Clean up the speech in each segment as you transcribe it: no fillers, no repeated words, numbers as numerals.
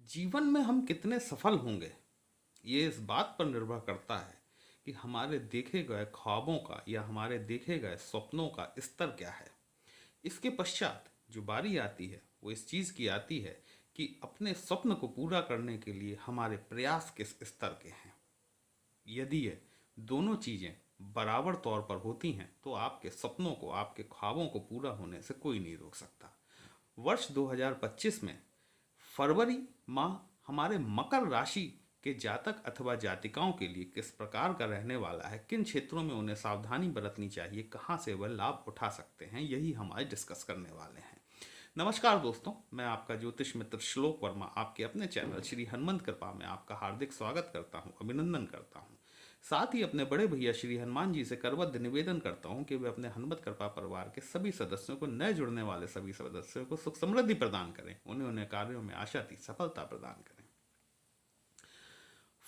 जीवन में हम कितने सफल होंगे ये इस बात पर निर्भर करता है कि हमारे देखे गए ख्वाबों का या हमारे देखे गए सपनों का स्तर क्या है। इसके पश्चात जो बारी आती है वो इस चीज़ की आती है कि अपने स्वप्न को पूरा करने के लिए हमारे प्रयास किस स्तर के हैं। यदि ये दोनों चीज़ें बराबर तौर पर होती हैं तो आपके सपनों को, आपके ख्वाबों को पूरा होने से कोई नहीं रोक सकता। वर्ष 2025 में फरवरी माह हमारे मकर राशि के जातक अथवा जातिकाओं के लिए किस प्रकार का रहने वाला है, किन क्षेत्रों में उन्हें सावधानी बरतनी चाहिए, कहाँ से वह लाभ उठा सकते हैं, यही हम आज डिस्कस करने वाले हैं। नमस्कार दोस्तों, मैं आपका ज्योतिष मित्र श्लोक वर्मा आपके अपने चैनल श्री हनुमंत कृपा में आपका हार्दिक स्वागत करता हूं, अभिनंदन करता हूं। साथ ही अपने बड़े भैया श्री हनुमान जी से करबद्ध निवेदन करता हूं कि वे अपने हनुमत कृपा परिवार के सभी सदस्यों को, नए जुड़ने वाले सभी सदस्यों को सुख समृद्धि प्रदान करें, उन्हें उन्हें कार्यों में आशातीत सफलता प्रदान करें।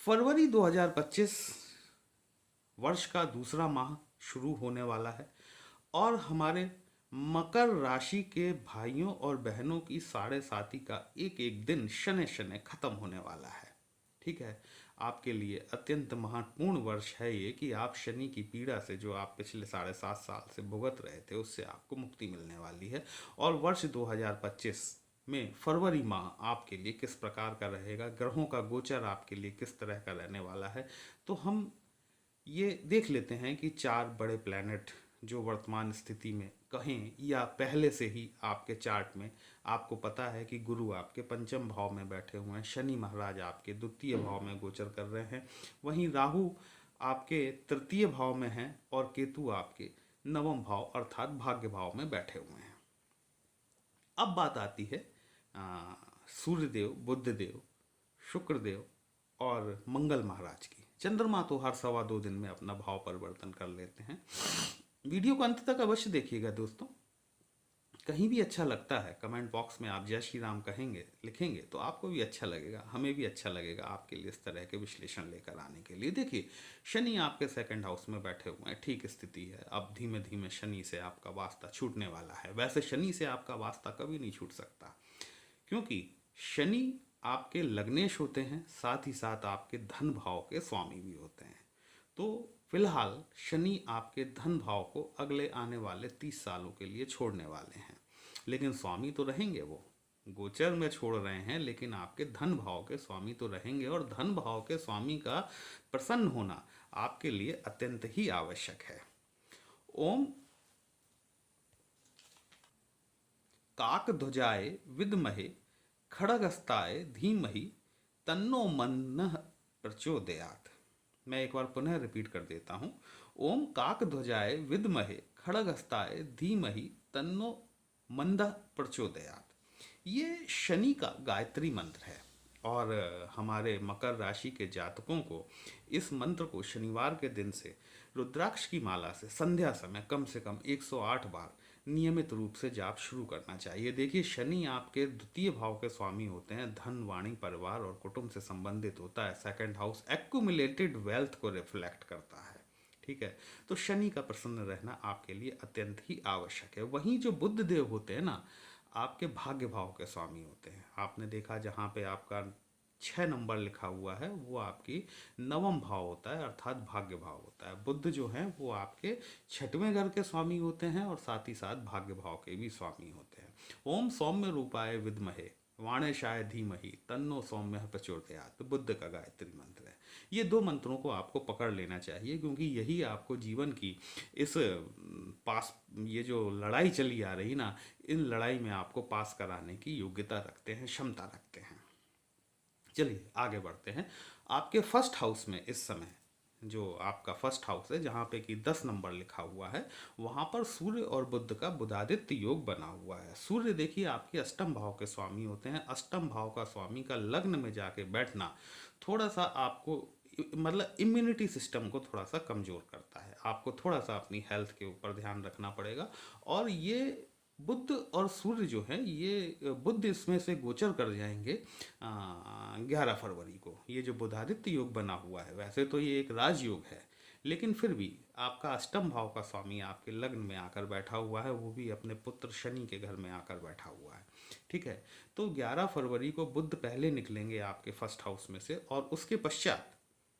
फरवरी 2025 वर्ष का दूसरा माह शुरू होने वाला है और हमारे मकर राशि के भाइयों और बहनों की साढ़े साथी का एक एक दिन शनि शनि खत्म होने वाला है। ठीक है, आपके लिए अत्यंत महत्वपूर्ण वर्ष है ये कि आप शनि की पीड़ा से, जो आप पिछले 7.5 साल से भुगत रहे थे, उससे आपको मुक्ति मिलने वाली है। और वर्ष 2025 में फरवरी माह आपके लिए किस प्रकार का रहेगा, ग्रहों का गोचर आपके लिए किस तरह का रहने वाला है, तो हम ये देख लेते हैं कि 4 बड़े प्लैनेट जो वर्तमान स्थिति में कहें या पहले से ही आपके चार्ट में आपको पता है कि गुरु आपके पंचम भाव में बैठे हुए हैं, शनि महाराज आपके द्वितीय भाव में गोचर कर रहे हैं, वहीं राहु आपके तृतीय भाव में हैं और केतु आपके नवम भाव अर्थात भाग्य भाव में बैठे हुए हैं। अब बात आती है सूर्यदेव, बुद्धदेव, शुक्रदेव और मंगल महाराज की। चंद्रमा तो हर 2.25 दिन में अपना भाव परिवर्तन कर लेते हैं। वीडियो को अंत तक अवश्य देखिएगा दोस्तों। कहीं भी अच्छा लगता है कमेंट बॉक्स में आप जय श्री राम कहेंगे, लिखेंगे तो आपको भी अच्छा लगेगा, हमें भी अच्छा लगेगा आपके लिए इस तरह के विश्लेषण लेकर आने के लिए। देखिए, शनि आपके सेकंड हाउस में बैठे हुए हैं, ठीक स्थिति है। अब धीमे धीमे शनि से आपका वास्ता छूटने वाला है। वैसे शनि से आपका वास्ता कभी नहीं छूट सकता, क्योंकि शनि आपके लग्नेश होते हैं, साथ ही साथ आपके धन भाव के स्वामी भी होते हैं। तो फिलहाल शनि आपके धन भाव को अगले आने वाले 30 सालों के लिए छोड़ने वाले हैं, लेकिन स्वामी तो रहेंगे। वो गोचर में छोड़ रहे हैं, लेकिन आपके धन भाव के स्वामी तो रहेंगे। और धन भाव के स्वामी का प्रसन्न होना आपके लिए अत्यंत ही आवश्यक है। ओम काक ध्वजाय विद्महे खड़गस्ताय धीमहि तन्नो मन्नः प्रचोदयात्। मैं एक बार पुनः रिपीट कर देता हूँ। ओम काक ध्वजाय विद्महे खड़गस्ताय धीमहि तन्नो मंदः प्रचोदयात्। ये शनि का गायत्री मंत्र है और हमारे मकर राशि के जातकों को इस मंत्र को शनिवार के दिन से रुद्राक्ष की माला से संध्या समय कम से कम 108 बार नियमित रूप से जाप शुरू करना चाहिए। देखिए, शनि आपके द्वितीय भाव के स्वामी होते हैं, धन, वाणी, परिवार और कुटुंब से संबंधित होता है। सेकंड हाउस एक्यूमुलेटेड वेल्थ को रिफ्लेक्ट करता है। ठीक है, तो शनि का प्रसन्न रहना आपके लिए अत्यंत ही आवश्यक है। वहीं जो बुध देव होते हैं ना, आपके भाग्य भाव के स्वामी होते हैं। आपने देखा जहाँ पे आपका 6 नंबर लिखा हुआ है वो आपकी नवम भाव होता है, अर्थात भाग्य भाव होता है। बुध जो है वो आपके 6वें घर के स्वामी होते हैं और साथ ही साथ भाग्य भाव के भी स्वामी होते हैं। ओम सौम्य रूपाय विद्महे वाणेशाय धीमहि तन्नो सौम्य प्रचोदयात्, बुद्ध का गायत्री मंत्र है। ये 2 मंत्रों को आपको पकड़ लेना चाहिए, क्योंकि यही आपको जीवन की इस पास, ये जो लड़ाई चली आ रही ना, इन लड़ाई में आपको पास कराने की योग्यता रखते हैं, क्षमता रखते हैं। चलिए आगे बढ़ते हैं। आपके फर्स्ट हाउस में इस समय जो आपका फर्स्ट हाउस है, जहाँ पे कि 10 नंबर लिखा हुआ है, वहाँ पर सूर्य और बुध का बुधादित्य योग बना हुआ है। सूर्य देखिए आपके अष्टम भाव के स्वामी होते हैं। अष्टम भाव का स्वामी का लग्न में जाके बैठना थोड़ा सा आपको, मतलब इम्यूनिटी सिस्टम को थोड़ा सा कमज़ोर करता है। आपको थोड़ा सा अपनी हेल्थ के ऊपर ध्यान रखना पड़ेगा। और ये बुध और सूर्य जो है, ये बुध इसमें से गोचर कर जाएंगे 11 फरवरी को। ये जो बुधादित्य योग बना हुआ है, वैसे तो ये एक राजयोग है, लेकिन फिर भी आपका अष्टम भाव का स्वामी आपके लग्न में आकर बैठा हुआ है, वो भी अपने पुत्र शनि के घर में आकर बैठा हुआ है। ठीक है। तो 11 फरवरी को बुध पहले निकलेंगे आपके फर्स्ट हाउस में से, और उसके पश्चात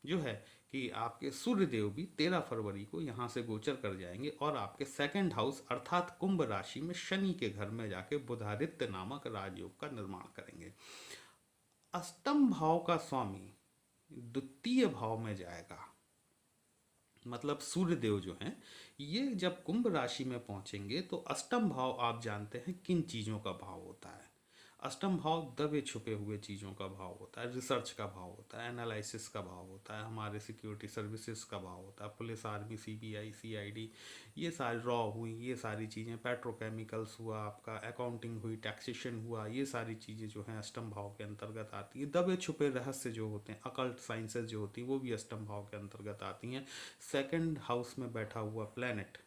जो है कि आपके सूर्य देव भी 13 फरवरी को यहाँ से गोचर कर जाएंगे और आपके सेकंड हाउस अर्थात कुंभ राशि में शनि के घर में जाके बुधादित्य नामक राजयोग का निर्माण करेंगे। अष्टम भाव का स्वामी द्वितीय भाव में जाएगा, मतलब सूर्य देव जो हैं ये जब कुंभ राशि में पहुंचेंगे तो अष्टम भाव आप जानते हैं किन चीज़ों का भाव होता है। अष्टम भाव दबे छुपे हुए चीज़ों का भाव होता है, रिसर्च का भाव होता है, एनालिसिस का भाव होता है, हमारे सिक्योरिटी सर्विसेज का भाव होता है, पुलिस, आर्मी, सीबीआई, सीआईडी, ये सारी रॉ हुई, ये सारी चीज़ें, पेट्रोकेमिकल्स हुआ, आपका अकाउंटिंग हुई, टैक्सेशन हुआ, ये सारी चीज़ें जो हैं अष्टम भाव के अंतर्गत आती है। दबे छुपे रहस्य जो होते हैं, अकल्ट साइंसेज जो होती हैं, वो भी अष्टम भाव के अंतर्गत आती हैं। सेकंड हाउस में बैठा हुआ प्लैनेट,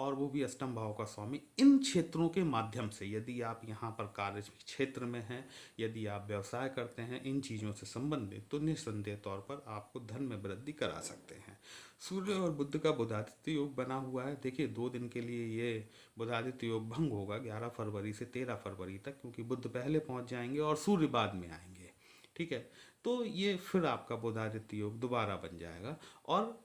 और वो भी अष्टम भाव का स्वामी, इन क्षेत्रों के माध्यम से यदि आप यहाँ पर कार्य क्षेत्र में हैं, यदि आप व्यवसाय करते हैं इन चीज़ों से संबंधित, तो निस्संदेह तौर पर आपको धन में वृद्धि करा सकते हैं। सूर्य और बुध का बुधादित्य योग बना हुआ है। देखिए 2 दिन के लिए ये बुधादित्य योग भंग होगा 11 फरवरी से 13 फरवरी तक, क्योंकि बुध पहले पहुँच जाएंगे और सूर्य बाद में आएंगे। ठीक है, तो ये फिर आपका बुधादित्य योग दोबारा बन जाएगा। और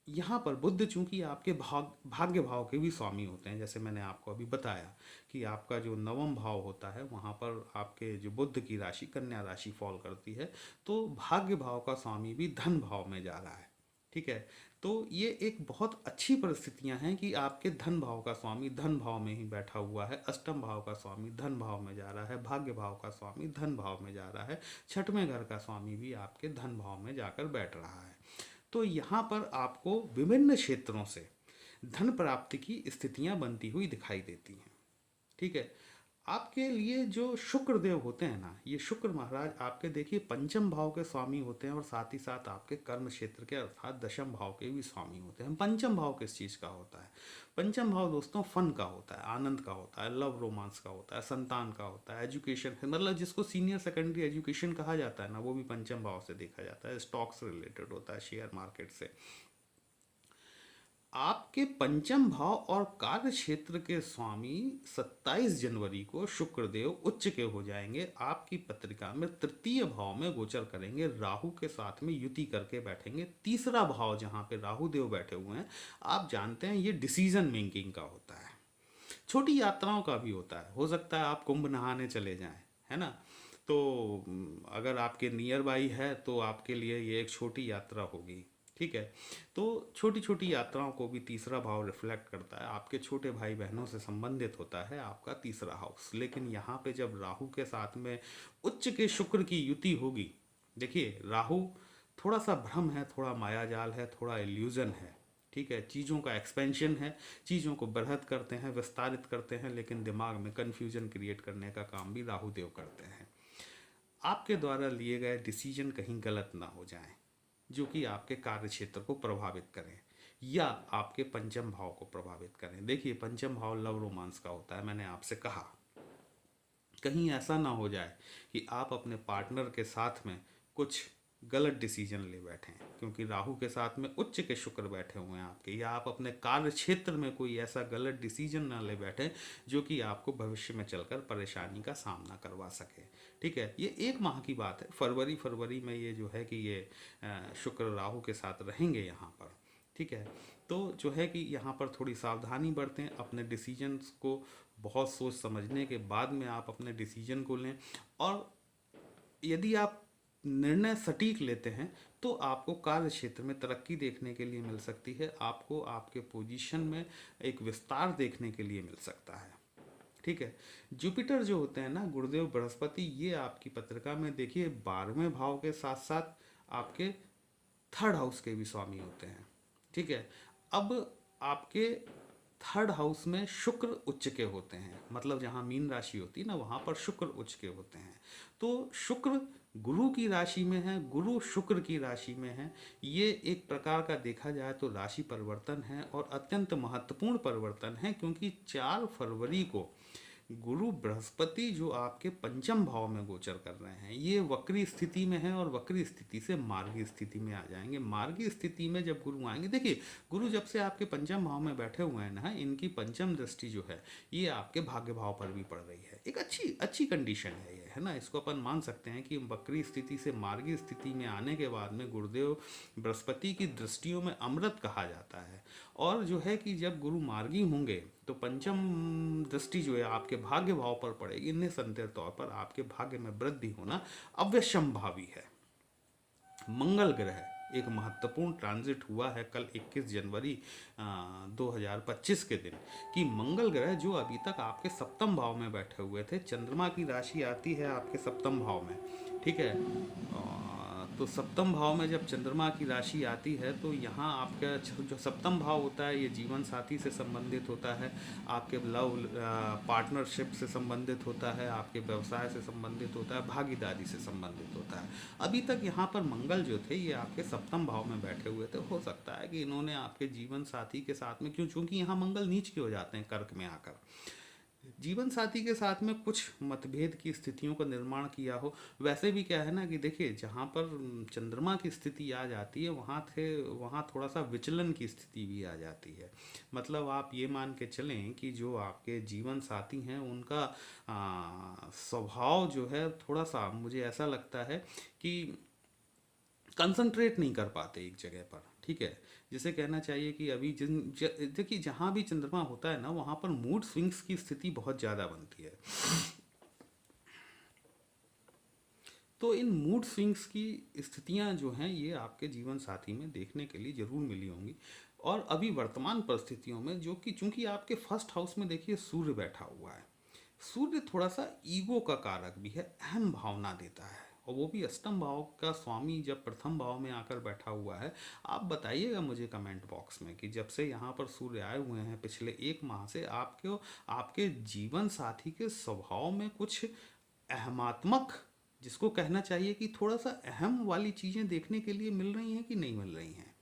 यहाँ पर बुध चूंकि आपके भाग्य भाव के भी स्वामी होते हैं, जैसे मैंने आपको अभी बताया कि आपका जो नवम भाव होता है वहाँ पर आपके जो बुध की राशि कन्या राशि फॉल करती है, तो भाग्य भाव का स्वामी भी धन भाव में जा रहा है। ठीक है, तो ये एक बहुत अच्छी परिस्थितियां हैं कि आपके धन भाव का स्वामी धन भाव में ही बैठा हुआ है, अष्टम भाव का स्वामी धन भाव में जा रहा है, भाग्य भाव का स्वामी धन भाव में जा रहा है, छठवें घर का स्वामी भी आपके धन भाव में जाकर बैठ रहा है। तो यहाँ पर आपको विभिन्न क्षेत्रों से धन प्राप्ति की स्थितियां बनती हुई दिखाई देती हैं। ठीक है, आपके लिए जो शुक्र देव होते हैं ना, ये शुक्र महाराज आपके देखिए पंचम भाव के स्वामी होते हैं और साथ ही साथ आपके कर्म क्षेत्र के अर्थात दशम भाव के भी स्वामी होते हैं। पंचम भाव किस चीज़ का होता है? पंचम भाव दोस्तों फन का होता है, आनंद का होता है, लव रोमांस का होता है, संतान का होता है, एजुकेशन, मतलब जिसको सीनियर सेकेंडरी एजुकेशन कहा जाता है ना, वो भी पंचम भाव से देखा जाता है। स्टॉक से रिलेटेड होता है, शेयर मार्केट से। आपके पंचम भाव और कार्य क्षेत्र के स्वामी 27 जनवरी को शुक्रदेव उच्च के हो जाएंगे, आपकी पत्रिका में तृतीय भाव में गोचर करेंगे, राहु के साथ में युति करके बैठेंगे। तीसरा भाव जहां पे राहु देव बैठे हुए हैं, आप जानते हैं ये डिसीजन मेकिंग का होता है, छोटी यात्राओं का भी होता है। हो सकता है आप कुंभ नहाने चले जाएं, है ना, तो अगर आपके नियर बाई है तो आपके लिए ये एक छोटी यात्रा होगी। ठीक है, तो छोटी छोटी यात्राओं को भी तीसरा भाव रिफ्लेक्ट करता है। आपके छोटे भाई बहनों से संबंधित होता है आपका तीसरा हाउस। लेकिन यहाँ पे जब राहु के साथ में उच्च के शुक्र की युति होगी, देखिए राहु थोड़ा सा भ्रम है, थोड़ा मायाजाल है, थोड़ा इल्यूजन है। ठीक है, चीज़ों का एक्सपेंशन है, चीज़ों को बृहद करते हैं, विस्तारित करते हैं, लेकिन दिमाग में कन्फ्यूजन क्रिएट करने का काम भी राहु देव करते हैं। आपके द्वारा लिए गए डिसीजन कहीं गलत ना हो जाएं, जो कि आपके कार्य क्षेत्र को प्रभावित करें या आपके पंचम भाव को प्रभावित करें। देखिए पंचम भाव लव रोमांस का होता है, मैंने आपसे कहा। कहीं ऐसा ना हो जाए कि आप अपने पार्टनर के साथ में कुछ गलत डिसीजन ले बैठें, क्योंकि राहु के साथ में उच्च के शुक्र बैठे हुए हैं आपके, या आप अपने कार्य क्षेत्र में कोई ऐसा गलत डिसीजन ना ले बैठें जो कि आपको भविष्य में चलकर परेशानी का सामना करवा सके। ठीक है, ये 1 माह की बात है, फरवरी में ये जो है कि ये शुक्र राहु के साथ रहेंगे यहाँ पर। ठीक है, तो जो है कि यहाँ पर थोड़ी सावधानी बरतें, अपने डिसीजंस को बहुत सोच समझने के बाद में आप अपने डिसीजन को लें, और यदि आप निर्णय सटीक लेते हैं तो आपको कार्य क्षेत्र में तरक्की देखने के लिए मिल सकती है, आपको आपके पोजीशन में एक विस्तार देखने के लिए मिल सकता है। ठीक है, जुपिटर जो होते हैं ना, गुरुदेव बृहस्पति, ये आपकी पत्रिका में देखिए 12वें भाव के साथ साथ आपके थर्ड हाउस के भी स्वामी होते हैं। ठीक है, अब आपके थर्ड हाउस में शुक्र उच्च के होते हैं, मतलब जहाँ मीन राशि होती है ना, वहाँ पर शुक्र उच्च के होते हैं। तो शुक्र गुरु की राशि में है, गुरु शुक्र की राशि में है। ये एक प्रकार का देखा जाए तो राशि परिवर्तन है और अत्यंत महत्वपूर्ण परिवर्तन है, क्योंकि 4 फरवरी को गुरु बृहस्पति जो आपके पंचम भाव में गोचर कर रहे हैं, ये वक्री स्थिति में है और वक्री स्थिति से मार्गी स्थिति में आ जाएंगे। मार्गी स्थिति में जब गुरु आएंगे, देखिए गुरु जब से आपके पंचम भाव में बैठे हुए हैं ना, इनकी पंचम दृष्टि जो है ये आपके भाग्य भाव पर भी पड़ रही है। एक अच्छी अच्छी कंडीशन है ये, है ना। इसको अपन मान सकते हैं कि वक्री स्थिति से मार्गी स्थिति में आने के बाद में गुरुदेव बृहस्पति की दृष्टियों में अमृत कहा जाता है। और जो है कि जब गुरु मार्गी होंगे तो पंचम दृष्टि जो है आपके भाग्य भाव पर पड़ेगी। निसंदेह तौर पर आपके भाग्य में वृद्धि होना अवश्यंभावी है। मंगल ग्रह एक महत्वपूर्ण ट्रांजिट हुआ है कल 21 जनवरी 2025 के दिन, कि मंगल ग्रह जो अभी तक आपके सप्तम भाव में बैठे हुए थे, चंद्रमा की राशि आती है आपके सप्तम भाव में, ठीक है। तो सप्तम भाव में जब चंद्रमा की राशि आती है तो यहाँ आपका जो सप्तम भाव होता है ये जीवन साथी से संबंधित होता है, आपके लव पार्टनरशिप से संबंधित होता है, आपके व्यवसाय से संबंधित होता है, भागीदारी से संबंधित होता है। अभी तक यहाँ पर मंगल जो थे ये आपके सप्तम भाव में बैठे हुए थे। हो सकता है कि इन्होंने आपके जीवन साथी के साथ में, चूंकि यहाँ मंगल नीच के हो जाते हैं कर्क में आकर, जीवन साथी के साथ में कुछ मतभेद की स्थितियों का निर्माण किया हो। वैसे भी क्या है ना कि देखिए जहाँ पर चंद्रमा की स्थिति आ जाती है वहाँ थोड़ा सा विचलन की स्थिति भी आ जाती है। मतलब आप ये मान के चलें कि जो आपके जीवन साथी हैं उनका स्वभाव जो है थोड़ा सा, मुझे ऐसा लगता है कि कंसंट्रेट नहीं कर पाते एक जगह पर, ठीक है। जिसे कहना चाहिए कि अभी देखिए जहाँ भी चंद्रमा होता है ना वहाँ पर मूड स्विंग्स की स्थिति बहुत ज़्यादा बनती है। तो इन मूड स्विंग्स की स्थितियाँ जो हैं ये आपके जीवन साथी में देखने के लिए ज़रूर मिली होंगी। और अभी वर्तमान परिस्थितियों में जो कि चूंकि आपके फर्स्ट हाउस में देखिए सूर्य बैठा हुआ है, सूर्य थोड़ा सा ईगो का कारक भी है, अहम भावना देता है, और वो भी अष्टम भाव का स्वामी जब प्रथम भाव में आकर बैठा हुआ है। आप बताइएगा मुझे कमेंट बॉक्स में कि जब से यहाँ पर सूर्य आए हुए हैं पिछले 1 माह से आपके जीवन साथी के स्वभाव में कुछ अहमात्मक, जिसको कहना चाहिए कि थोड़ा सा अहम वाली चीज़ें देखने के लिए मिल रही हैं कि नहीं मिल रही हैं,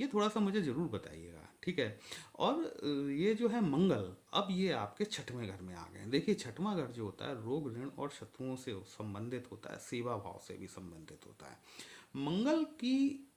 ये थोड़ा सा मुझे ज़रूर बताइएगा, ठीक है। और ये जो है मंगल अब ये आपके छठवें घर में आ गए। देखिए छठवां घर जो होता है रोग ऋण और शत्रुओं से संबंधित होता है, सेवा भाव से भी संबंधित होता है। मंगल की,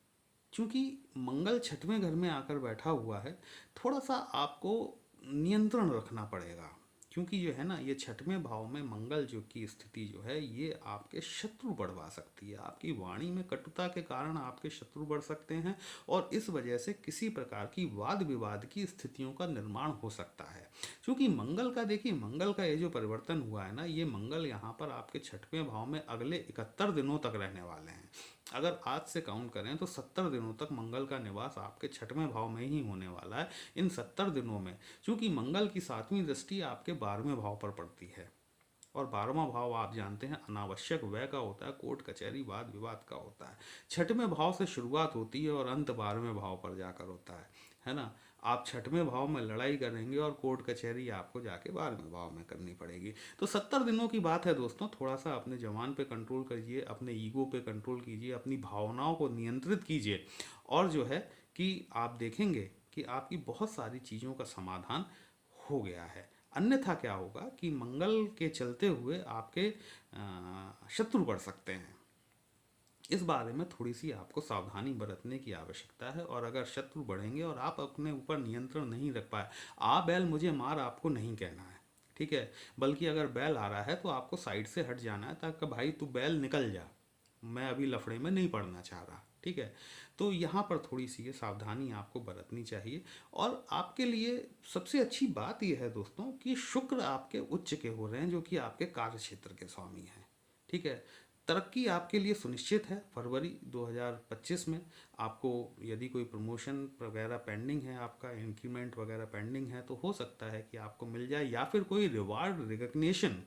चूंकि मंगल छठवें घर में आकर बैठा हुआ है, थोड़ा सा आपको नियंत्रण रखना पड़ेगा, क्योंकि जो है ना ये छठवें भाव में मंगल जो की स्थिति जो है ये आपके शत्रु बढ़वा सकती है। आपकी वाणी में कटुता के कारण आपके शत्रु बढ़ सकते हैं और इस वजह से किसी प्रकार की वाद विवाद की स्थितियों का निर्माण हो सकता है। क्योंकि मंगल का, देखिए मंगल का ये जो परिवर्तन हुआ है ना, ये मंगल यहाँ पर आपके छठवें भाव में अगले 71 दिनों तक रहने वाले हैं। अगर आज से काउंट करें तो 70 दिनों तक मंगल का निवास आपके छठवें भाव में ही होने वाला है। इन 70 दिनों में चूंकि मंगल की 7वीं दृष्टि आपके 12वें भाव पर पड़ती है, और 12वां भाव आप जानते हैं अनावश्यक व्यय का होता है, कोर्ट कचहरी वाद विवाद का होता है। छठवें भाव से शुरुआत होती है और अंत 12वें भाव पर जाकर होता है ना। आप छठवें भाव में लड़ाई करेंगे और कोर्ट कचहरी आपको जाके 12वें भाव में करनी पड़ेगी। तो 70 दिनों की बात है दोस्तों, थोड़ा सा अपने जवान पे कंट्रोल करिए, अपने ईगो पे कंट्रोल कीजिए, अपनी भावनाओं को नियंत्रित कीजिए, और जो है कि आप देखेंगे कि आपकी बहुत सारी चीज़ों का समाधान हो गया है। अन्यथा क्या होगा कि मंगल के चलते हुए आपके शत्रु बढ़ सकते हैं। इस बारे में थोड़ी सी आपको सावधानी बरतने की आवश्यकता है। और अगर शत्रु बढ़ेंगे और आप अपने ऊपर नियंत्रण नहीं रख पाए, आ बैल मुझे मार आपको नहीं कहना है, ठीक है। बल्कि अगर बैल आ रहा है तो आपको साइड से हट जाना है, ताकि भाई तू बैल निकल जा, मैं अभी लफड़े में नहीं पड़ना चाह रहा, ठीक है। तो यहाँ पर थोड़ी सी ये सावधानी आपको बरतनी चाहिए। और आपके लिए सबसे अच्छी बात यह है दोस्तों कि शुक्र आपके उच्च के हो रहे हैं, जो कि आपके कार्य क्षेत्र के स्वामी हैं, ठीक है। तरक्की आपके लिए सुनिश्चित है। फरवरी 2025 में आपको यदि कोई प्रमोशन वगैरह पेंडिंग है, आपका इंक्रीमेंट वगैरह पेंडिंग है, तो हो सकता है कि आपको मिल जाए, या फिर कोई रिवार्ड रिकग्निशन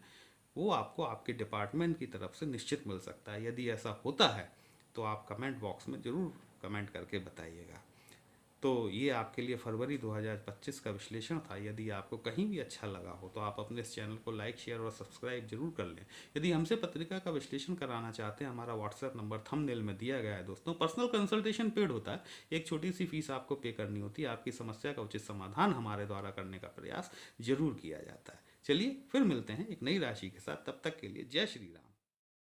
वो आपको आपके डिपार्टमेंट की तरफ से निश्चित मिल सकता है। यदि ऐसा होता है तो आप कमेंट बॉक्स में ज़रूर कमेंट करके बताइएगा। तो ये आपके लिए फरवरी 2025 का विश्लेषण था। यदि आपको कहीं भी अच्छा लगा हो तो आप अपने इस चैनल को लाइक, शेयर और सब्सक्राइब जरूर कर लें। यदि हमसे पत्रिका का विश्लेषण कराना चाहते हैं, हमारा व्हाट्सएप नंबर थंबनेल में दिया गया है दोस्तों। पर्सनल कंसल्टेशन पेड होता है, एक छोटी सी फीस आपको पे करनी होती है। आपकी समस्या का उचित समाधान हमारे द्वारा करने का प्रयास जरूर किया जाता है। चलिए फिर मिलते हैं एक नई राशि के साथ, तब तक के लिए जय श्री राम।